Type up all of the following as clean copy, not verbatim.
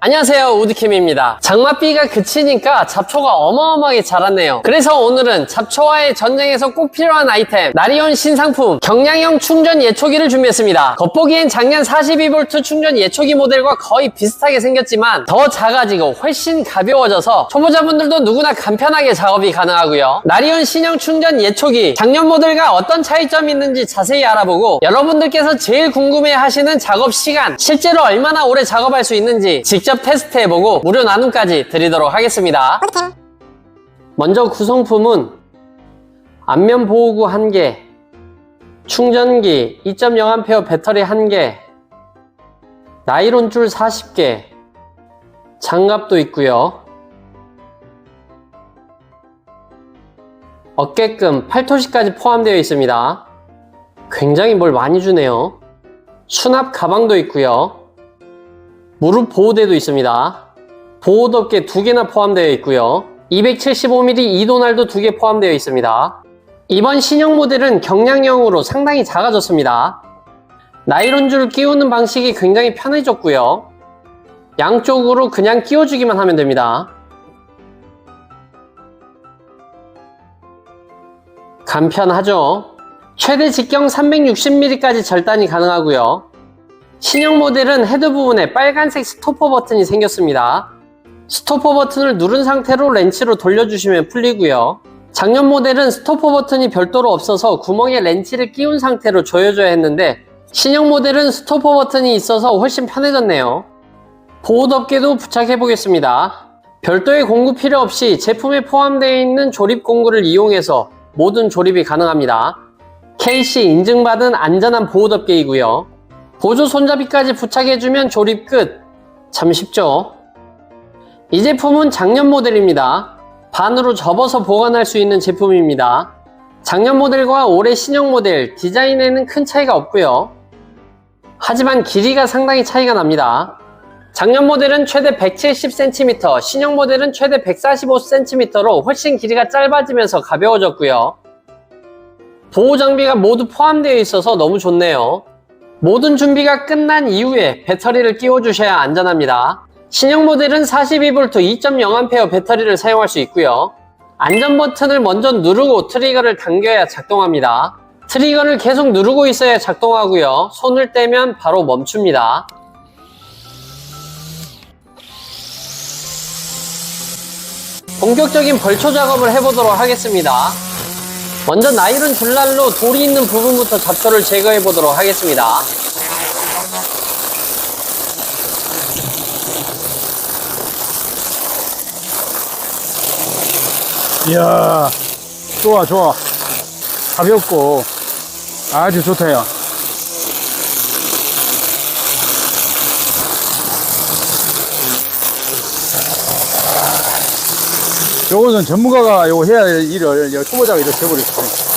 안녕하세요, 우드캠입니다. 장맛비가 그치니까 잡초가 어마어마하게 자랐네요. 그래서 오늘은 잡초와의 전쟁에서 꼭 필요한 아이템 나리온 신상품 경량형 충전 예초기를 준비했습니다. 겉보기엔 작년 42V 충전 예초기 모델과 거의 비슷하게 생겼지만 더 작아지고 훨씬 가벼워져서 초보자분들도 누구나 간편하게 작업이 가능하고요. 나리온 신형 충전 예초기 작년 모델과 어떤 차이점이 있는지 자세히 알아보고 여러분들께서 제일 궁금해 하시는 작업 시간, 실제로 얼마나 오래 작업할 수 있는지 직접 테스트해보고 무료 나눔까지 드리도록 하겠습니다. 먼저 구성품은 앞면 보호구 1개, 충전기 2.0A 배터리 1개, 나이론 줄 40개, 장갑도 있고요. 어깨끈, 팔토시까지 포함되어 있습니다. 굉장히 뭘 많이 주네요. 수납 가방도 있고요. 무릎 보호대도 있습니다. 보호덮개 2개나 포함되어 있고요. 275mm 이도날도 2개 포함되어 있습니다. 이번 신형 모델은 경량형으로 상당히 작아졌습니다. 나이론 줄을 끼우는 방식이 굉장히 편해졌고요. 양쪽으로 그냥 끼워주기만 하면 됩니다. 간편하죠? 최대 직경 360mm까지 절단이 가능하고요. 신형 모델은 헤드 부분에 빨간색 스토퍼 버튼이 생겼습니다. 스토퍼 버튼을 누른 상태로 렌치로 돌려주시면 풀리고요. 작년 모델은 스토퍼 버튼이 별도로 없어서 구멍에 렌치를 끼운 상태로 조여줘야 했는데 신형 모델은 스토퍼 버튼이 있어서 훨씬 편해졌네요. 보호덮개도 부착해 보겠습니다. 별도의 공구 필요 없이 제품에 포함되어 있는 조립 공구를 이용해서 모든 조립이 가능합니다. KC 인증받은 안전한 보호덮개이고요. 보조 손잡이까지 부착해주면 조립 끝. 참 쉽죠? 이 제품은 작년 모델입니다. 반으로 접어서 보관할 수 있는 제품입니다. 작년 모델과 올해 신형 모델 디자인에는 큰 차이가 없고요. 하지만 길이가 상당히 차이가 납니다. 작년 모델은 최대 170cm, 신형 모델은 최대 145cm로 훨씬 길이가 짧아지면서 가벼워졌고요. 보호 장비가 모두 포함되어 있어서 너무 좋네요. 모든 준비가 끝난 이후에 배터리를 끼워주셔야 안전합니다. 신형 모델은 42V 2.0A 배터리를 사용할 수 있고요. 안전 버튼을 먼저 누르고 트리거를 당겨야 작동합니다. 트리거를 계속 누르고 있어야 작동하고요. 손을 떼면 바로 멈춥니다. 본격적인 벌초 작업을 해보도록 하겠습니다. 먼저 나이론 줄날로 돌이 있는 부분부터 잡초를 제거해 보도록 하겠습니다. 이야, 좋아. 가볍고 아주 좋다요. 요거는 전문가가 요거 해야 할 일을 초보자가 이렇게 해버렸어요.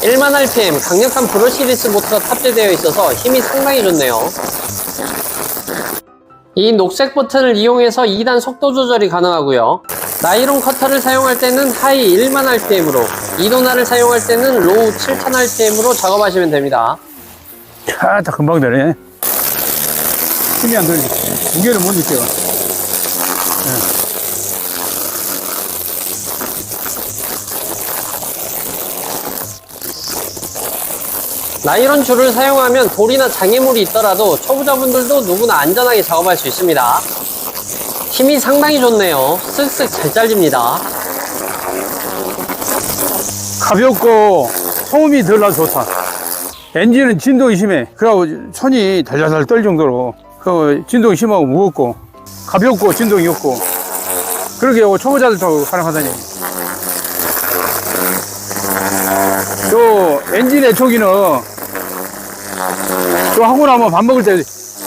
(1만 RPM) 강력한 브러시리스 모터가 탑재되어 있어서 힘이 상당히 좋네요. 이 녹색 버튼을 이용해서 2단 속도 조절이 가능하고요. 나이론 커터를 사용할 때는 하이 1만 RPM으로, 이도날을 사용할 때는 로우 7000 RPM으로 작업하시면 됩니다. 다 금방 되네. 힘이 안 들지. 무게를 못 느껴. 나이론 줄을 사용하면 돌이나 장애물이 있더라도 초보자분들도 누구나 안전하게 작업할 수 있습니다. 힘이 상당히 좋네요. 쓱쓱 잘 잘립니다. 가볍고 소음이 덜 나서 좋다. 엔진은 진동이 심해. 그래갖고 손이 달달달 떨 정도로 진동이 심하고 무겁고 가볍고 진동이 없고 그러게 초보자들도 가능하다니. 요 엔진 애초기는 또 하고 나면 밥 먹을 때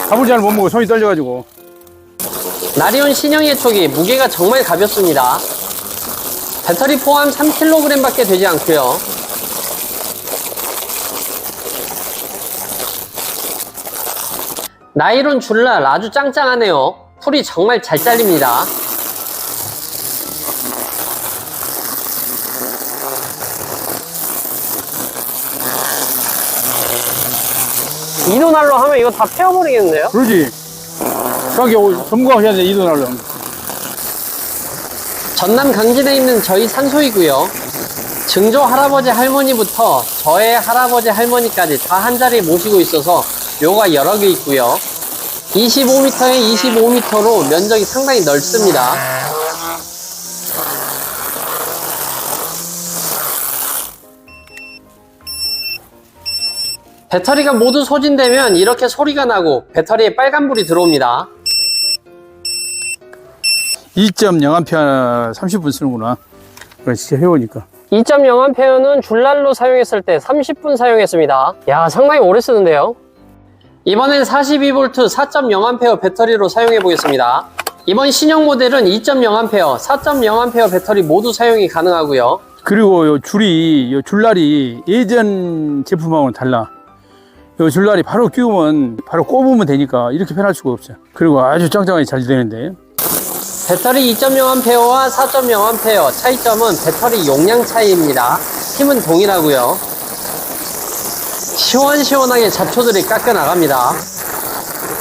밥을 잘 못 먹어. 손이 떨려가지고. 나리온 신형 예초기 무게가 정말 가볍습니다. 배터리 포함 3kg 밖에 되지 않고요. 나이론 줄날 아주 짱짱하네요. 풀이 정말 잘 잘립니다. 이도날로 하면 이거 다 태워버리겠는데요? 그러지. 그러니까 전문가가 해야 돼, 이도날로. 전남 강진에 있는 저희 산소이고요. 증조 할아버지 할머니부터 저의 할아버지 할머니까지 다 한 자리에 모시고 있어서 묘가 여러 개 있고요. 25m에 25m로 면적이 상당히 넓습니다. 배터리가 모두 소진되면 이렇게 소리가 나고 배터리에 빨간불이 들어옵니다. 2.0A 30분 쓰는구나. 그래, 진짜 해보니까. 2.0A는 줄날로 사용했을 때 30분 사용했습니다. 야, 상당히 오래 쓰는데요. 이번엔 42V 4.0A 배터리로 사용해 보겠습니다. 이번 신형 모델은 2.0A, 4.0A 배터리 모두 사용이 가능하고요. 그리고 요 줄이, 요 줄날이 예전 제품하고는 달라. 요 줄날이 바로 끼우면, 바로 꼽으면 되니까 이렇게 편할 수가 없어요. 그리고 아주 짱짱하게 잘 되는데. 배터리 2.0A와 4.0A 차이점은 배터리 용량 차이입니다. 힘은 동일하고요. 시원시원하게 잡초들이 깎여 나갑니다.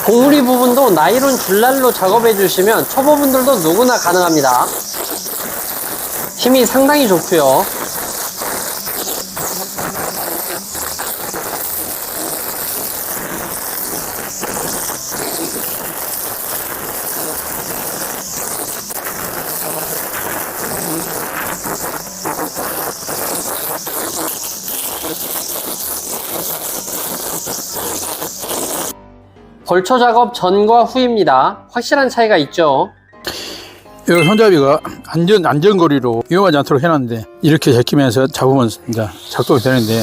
봉우리 부분도 나일론 줄날로 작업해 주시면 초보분들도 누구나 가능합니다. 힘이 상당히 좋고요. 벌초 작업 전과 후입니다. 확실한 차이가 있죠. 이 손잡이가 안전거리로 위험하지 않도록 해놨는데 이렇게 제끼면서 잡으면 이제 작동이 되는데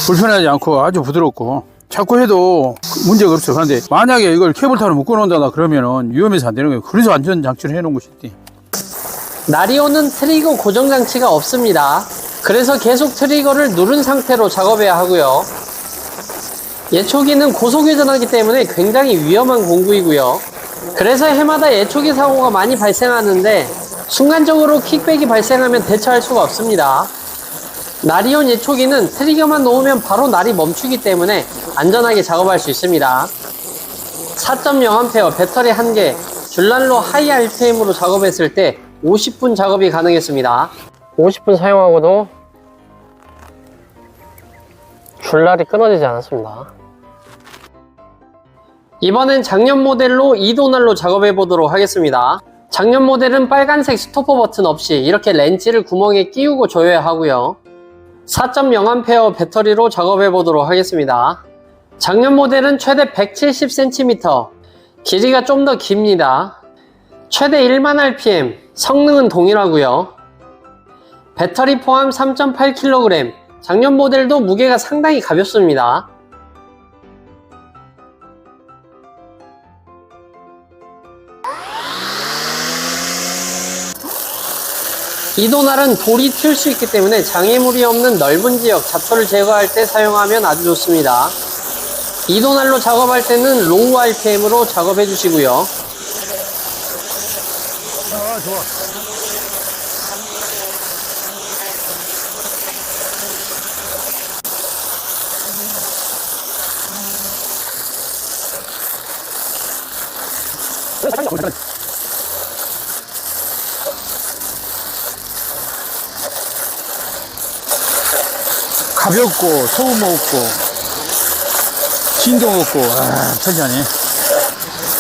불편하지 않고 아주 부드럽고 자꾸 해도 문제가 없어요. 그런데 만약에 이걸 케이블타로 묶어놓는다 그러면은 위험해서 안 되는 거예요. 그래서 안전장치를 해놓은 것이지. 나리오는 트리거 고정 장치가 없습니다. 그래서 계속 트리거를 누른 상태로 작업해야 하고요. 예초기는 고속회전하기 때문에 굉장히 위험한 공구이고요. 그래서 해마다 예초기 사고가 많이 발생하는데 순간적으로 킥백이 발생하면 대처할 수가 없습니다. 나리온 예초기는 트리거만 놓으면 바로 날이 멈추기 때문에 안전하게 작업할 수 있습니다. 4.0A 배터리 1개, 줄날로 하이 RPM으로 작업했을 때 50분 작업이 가능했습니다. 50분 사용하고도 줄날이 끊어지지 않았습니다. 이번엔 작년 모델로 2도날로 작업해 보도록 하겠습니다. 작년 모델은 빨간색 스토퍼 버튼 없이 이렇게 렌치를 구멍에 끼우고 조여야 하고요. 4.0A 배터리로 작업해 보도록 하겠습니다. 작년 모델은 최대 170cm, 길이가 좀 더 깁니다. 최대 1만 RPM, 성능은 동일하고요. 배터리 포함 3.8kg, 작년 모델도 무게가 상당히 가볍습니다. 이도날은 돌이 튈 수 있기 때문에 장애물이 없는 넓은 지역 잡초를 제거할 때 사용하면 아주 좋습니다. 이도날로 작업할 때는 로우 RPM으로 작업해 주시고요. 아, 좋아. 가볍고 소음 없고 진동 없고 편리하네.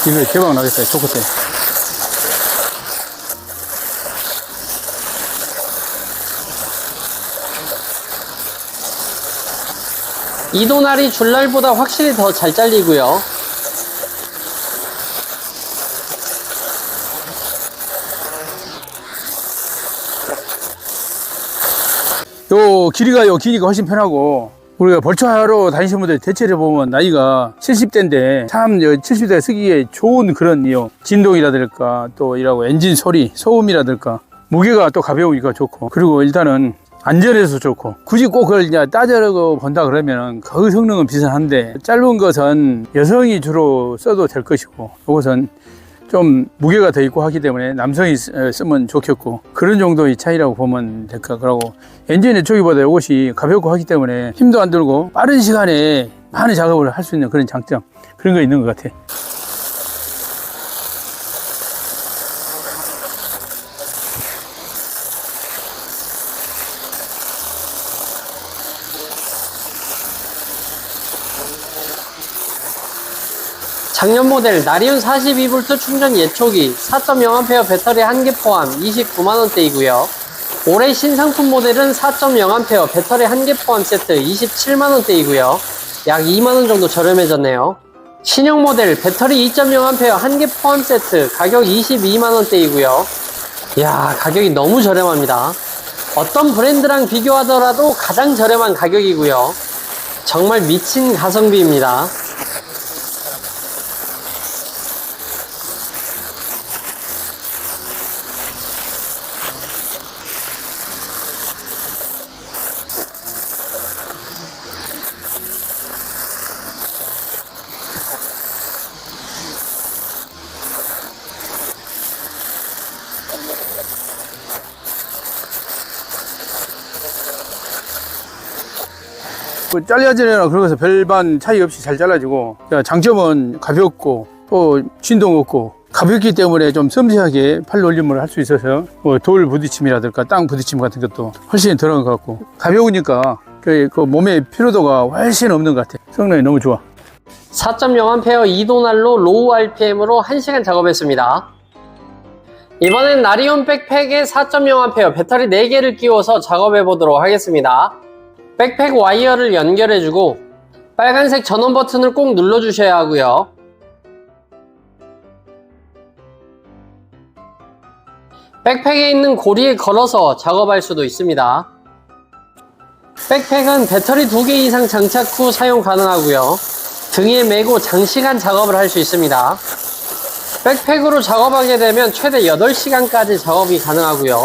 이거 대박 나겠다. 좋겠다. 이도날이 줄날보다 확실히 더 잘 잘리고요. 요 길이가 훨씬 편하고, 우리가 벌초하러 다니시는 분들 대체를 보면 나이가 70대인데 참 70대 쓰기에 좋은 그런 진동이라든가 또 이라고 엔진 소리, 소음이라든가 무게가 또 가벼우니까 좋고, 그리고 일단은 안전해서 좋고, 굳이 꼭 그걸 이제 따져고 본다 그러면 그 성능은 비슷한데 짧은 것은 여성이 주로 써도 될 것이고, 이것은 좀 무게가 더 있고 하기 때문에 남성이 쓰면 좋겠고, 그런 정도의 차이라고 보면 될까. 그러고 엔진의 초기보다 이것이 가볍고 하기 때문에 힘도 안 들고 빠른 시간에 많은 작업을 할 수 있는 그런 장점, 그런 거 있는 것 같아. 작년 모델 나리온 42V 충전 예초기 4.0A 배터리 1개 포함 29만원대이고요. 올해 신상품 모델은 4.0A 배터리 1개 포함 세트 27만원대이고요. 약 2만원 정도 저렴해졌네요. 신형 모델 배터리 2.0A 1개 포함 세트 가격 22만원대이고요. 이야, 가격이 너무 저렴합니다. 어떤 브랜드랑 비교하더라도 가장 저렴한 가격이고요. 정말 미친 가성비입니다. 잘라지나 그런 것은 별반 차이 없이 잘 잘라지고, 장점은 가볍고 또 진동 없고 가볍기 때문에 좀 섬세하게 팔 올림을 할 수 있어서 돌 부딪힘이라든가 땅 부딪힘 같은 것도 훨씬 덜한 것 같고, 가벼우니까 그 몸의 피로도가 훨씬 없는 것 같아. 성능이 너무 좋아. 4.0A 2도난로 로우 RPM으로 1시간 작업했습니다. 이번엔 나리온 백팩에 4.0A 배터리 4개를 끼워서 작업해 보도록 하겠습니다. 백팩 와이어를 연결해주고 빨간색 전원 버튼을 꼭 눌러주셔야 하고요. 백팩에 있는 고리에 걸어서 작업할 수도 있습니다. 백팩은 배터리 2개 이상 장착 후 사용 가능하고요. 등에 메고 장시간 작업을 할 수 있습니다. 백팩으로 작업하게 되면 최대 8시간까지 작업이 가능하고요.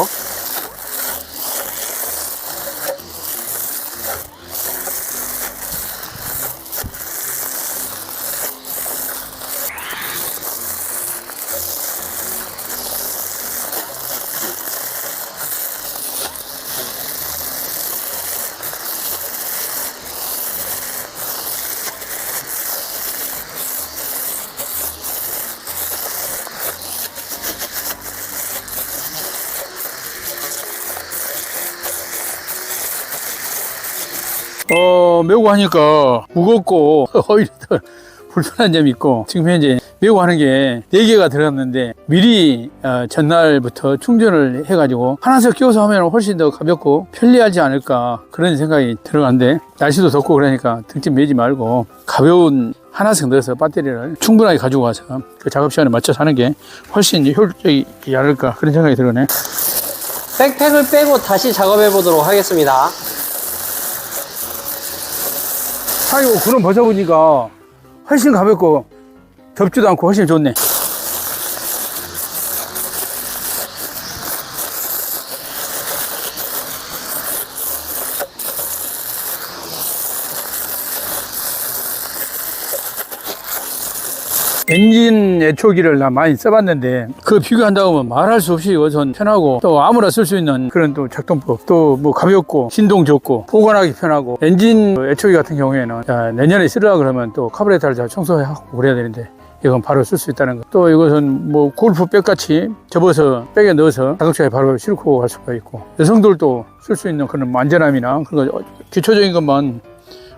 메고 하니까 무겁고 오히려 더 불편한 점이 있고, 지금 현재 메고 하는 게 4개가 들어갔는데 미리 전날부터 충전을 해가지고 하나씩 끼워서 하면 훨씬 더 가볍고 편리하지 않을까, 그런 생각이 들어간데, 날씨도 덥고 그러니까 등짐 메지 말고 가벼운 하나씩 넣어서 배터리를 충분하게 가지고 와서 그 작업 시간에 맞춰서 하는 게 훨씬 효율적이지 않을까, 그런 생각이 들어네. 백팩을 빼고 다시 작업해 보도록 하겠습니다. 아이고, 그럼 벗어보니까 훨씬 가볍고 덥지도 않고 훨씬 좋네. 엔진 애초기를 나 많이 써봤는데, 그 비교한다고 하면 말할 수 없이 우선 편하고, 또 아무나 쓸 수 있는 그런 또 작동법, 또 뭐 가볍고 진동 좋고 보관하기 편하고. 엔진 애초기 같은 경우에는 내년에 쓰려고 그러면 또 카브레터를 잘 청소하고 그래야 되는데, 이건 바로 쓸 수 있다는 거. 또 이것은 뭐 골프 백같이 접어서 백에 넣어서 자동차에 바로 싣고 갈 수가 있고, 여성들도 쓸 수 있는 그런 안전함이나 그런 거 기초적인 것만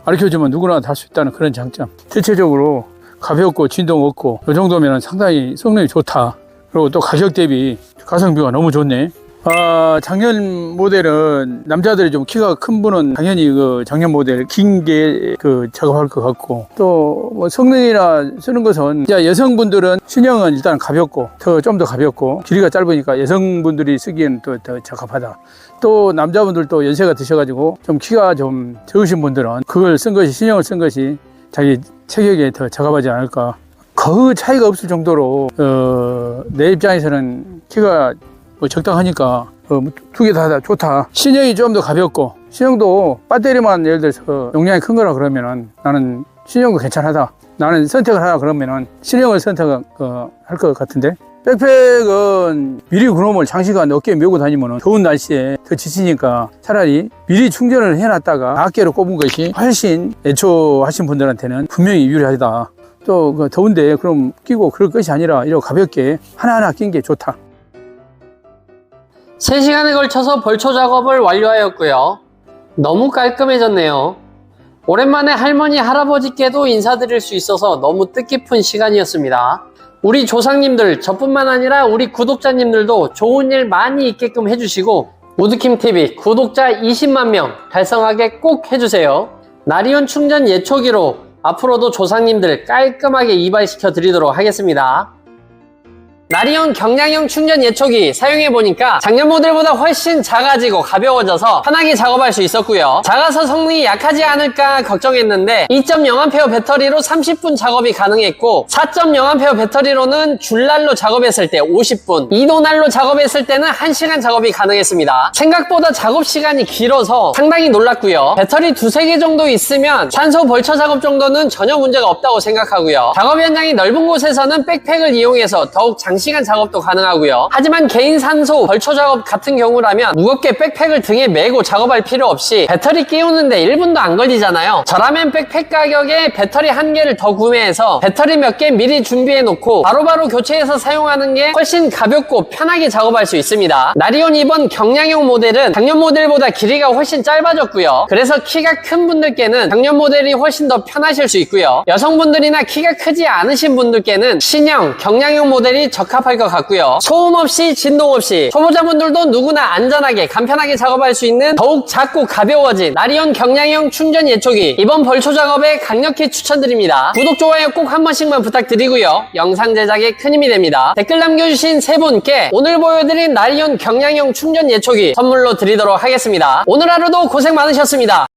가르쳐주면 누구나 다 할 수 있다는 그런 장점. 대체적으로 가볍고 진동 없고 이 정도면 상당히 성능이 좋다. 그리고 또 가격 대비 가성비가 너무 좋네. 작년 모델은 남자들이 좀 키가 큰 분은 당연히 그 작년 모델 긴 게 작업할 것 같고, 또 뭐 성능이나 쓰는 것은 이제 여성분들은 신형은 일단 가볍고 좀 더 가볍고 길이가 짧으니까 여성분들이 쓰기에는 또 더 적합하다. 또 남자분들도 연세가 드셔가지고 좀 키가 좀 적으신 분들은 그걸 쓴 것이, 신형을 쓴 것이 자기 체격에 더 적합하지 않을까. 거의 차이가 없을 정도로 내 입장에서는 키가 뭐 적당하니까 2개 다 좋다. 신형이 좀 더 가볍고, 신형도 배터리만 예를 들어서 용량이 큰 거라 그러면은 나는 신형도 괜찮하다. 나는 선택을 하라 그러면은 신형을 선택할 것 같은데, 백팩은 미리 그놈을 장시간 어깨에 메고 다니면 더운 날씨에 더 지치니까 차라리 미리 충전을 해놨다가 낱개로 꼽은 것이 훨씬 애초하신 분들한테는 분명히 유리하다. 또 그 더운데 그럼 끼고 그럴 것이 아니라 이렇게 가볍게 하나하나 낀 게 좋다. 3시간에 걸쳐서 벌초 작업을 완료하였고요. 너무 깔끔해졌네요. 오랜만에 할머니, 할아버지께도 인사드릴 수 있어서 너무 뜻깊은 시간이었습니다. 우리 조상님들, 저뿐만 아니라 우리 구독자님들도 좋은 일 많이 있게끔 해주시고 우드킴TV 구독자 20만 명 달성하게 꼭 해주세요. 나리온 충전 예초기로 앞으로도 조상님들 깔끔하게 이발시켜 드리도록 하겠습니다. 나리온 경량형 충전 예초기 사용해보니까 작년 모델보다 훨씬 작아지고 가벼워져서 편하게 작업할 수 있었고요. 작아서 성능이 약하지 않을까 걱정했는데 2.0A 배터리로 30분 작업이 가능했고 4.0A 배터리로는 줄날로 작업했을 때 50분, 2도날로 작업했을 때는 1시간 작업이 가능했습니다. 생각보다 작업 시간이 길어서 상당히 놀랐고요. 배터리 2-3개 정도 있으면 산소 벌처 작업 정도는 전혀 문제가 없다고 생각하고요. 작업 현장이 넓은 곳에서는 백팩을 이용해서 더욱 장시간 작업도 가능하고요. 하지만 개인 산소 벌초 작업 같은 경우라면 무겁게 백팩을 등에 메고 작업할 필요 없이 배터리 끼우는데 1분도 안 걸리잖아요. 저라면 백팩 가격에 배터리 1개를 더 구매해서 배터리 몇 개 미리 준비해 놓고 바로바로 교체해서 사용하는 게 훨씬 가볍고 편하게 작업할 수 있습니다. 나리온 이번 경량형 모델은 작년 모델보다 길이가 훨씬 짧아졌고요. 그래서 키가 큰 분들께는 작년 모델이 훨씬 더 편하실 수 있고요. 여성분들이나 키가 크지 않으신 분들께는 신형 경량형 모델이 적합할 것 같고요. 소음 없이 진동 없이 초보자분들도 누구나 안전하게 간편하게 작업할 수 있는 더욱 작고 가벼워진 나리온 경량형 충전 예초기 이번 벌초 작업에 강력히 추천드립니다. 구독, 좋아요 꼭 한 번씩만 부탁드리고요. 영상 제작에 큰 힘이 됩니다. 댓글 남겨주신 3분께 오늘 보여드린 나리온 경량형 충전 예초기 선물로 드리도록 하겠습니다. 오늘 하루도 고생 많으셨습니다.